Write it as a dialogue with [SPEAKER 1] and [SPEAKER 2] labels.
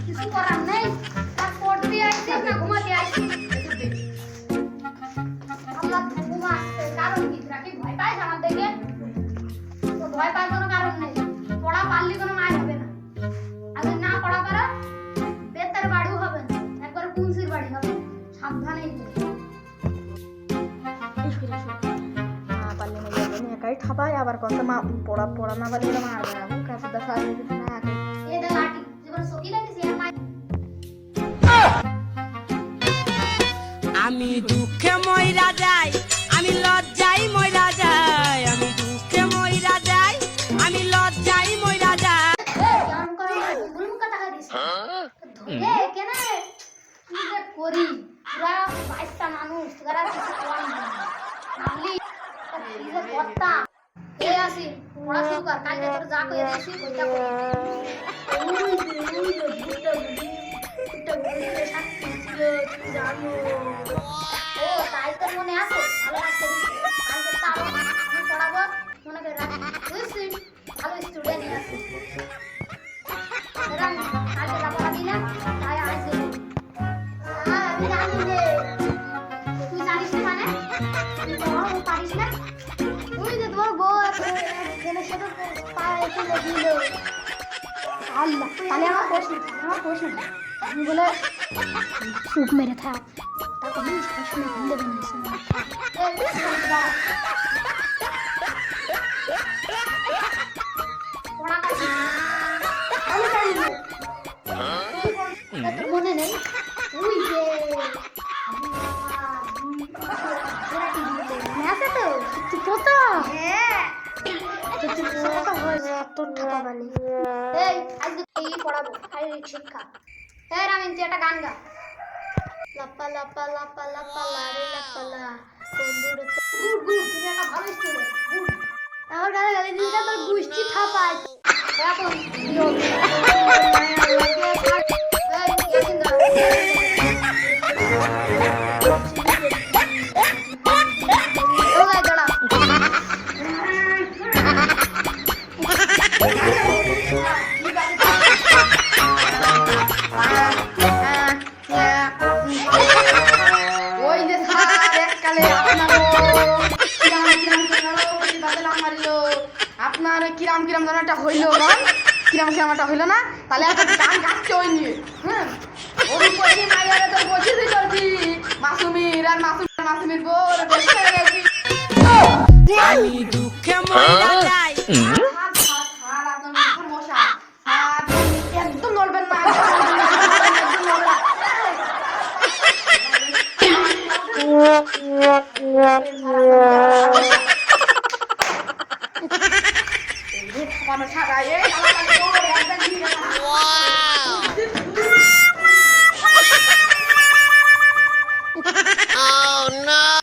[SPEAKER 1] কিছু করার নেই, আর পড়তে আইছিস না ঘুমাতে আইছিস? আল্লাহ ঘুমাচ্ছে, কারণ কি? তোরা কি ভয় পাইস আমার দেখে? তো ভয় পাওয়ার কোনো কারণ নেই, পড়া পারলে কোনো মার হবে না। আর যদি না পড়া পারো, বেতের বাড়িও হবে না, একবারে কুঞ্চির বাড়ি হবে। সাবধানেই
[SPEAKER 2] একাই ঠাপাই আবার কথা মা পড়া পড়া না পারলে মারবে না কাছে দেখা না
[SPEAKER 1] এটা লাঠি জীবন সকি লাগিস এর মাই।
[SPEAKER 3] আমি দুঃখে মইরা যাই, আমি লজ্জাই মইরা যাই, আমি দুঃখে মইরা যাই, আমি লজ্জাই মইরা যাই।
[SPEAKER 1] কেমন করে গুলমুল কথা কইছিস? ধরে কেন কি যে করি? পুরা 22টা মানুষ তোরা কিছু কর না। নামলি কি যে করতা? এ আসি পড়া শুরু কর, কালকে তোর যা কইয়া দিছি ওইটা করি। ও তাই তোর মনে আছে? ভালো লাগছে দিছি। কালকে তারও আমি পড়াবো, মনে করে রাখি। বুঝছিস? ভালো স্টুডেন্ট আছে। এরকম কালকে যা পড়াবি না, তাই আজ দেবো। আমি জানি রে। তুই জানিস না মানে? তুই পড়াও পারিস না? তুই যে তোর বউ এখানে সাথে পায়ে তুলে দিল। আল্লাহ, তাহলে আমার প্রশ্ন আমি বলে চুপ মেরে থাক, তারপর আমি শুনে ঘুম দেবেন মনে নেই তুই যে আছে তো তুই পোতা। হ্যাঁ তোর ঠাপা বানি। এই আজকে এই পড়াবো শারীরিক শিক্ষা। এই রামিন তুই একটা গান গা। লাপা লাপা লাপা লাপা লারে লাপা লা বন্ধুরে গুড গুড, তুমি একটা ভালো স্টুডেন্ট। গুড। আমার গালে গালি দিলে তোর গুষ্টি থাপায়। এখন দিও এই গান গা। ও গায় দাঁড়া।
[SPEAKER 2] আপনার কিরাম কিরাম জানাটা হইলো গান কিরাম কিরাম একটা হইলো না, তাহলে একটা গান গাচ্ছে ওই নিয়ে। হ্যাঁ ওই বসে মাইয়ারে তো বসে দিই তোর কি মাসুমির আর মাসুমির বোর বসে গেছি।
[SPEAKER 3] আমি দুঃখে মইরা যাই।
[SPEAKER 2] মশা একদম নড়বেন না, একদম
[SPEAKER 3] Oh no!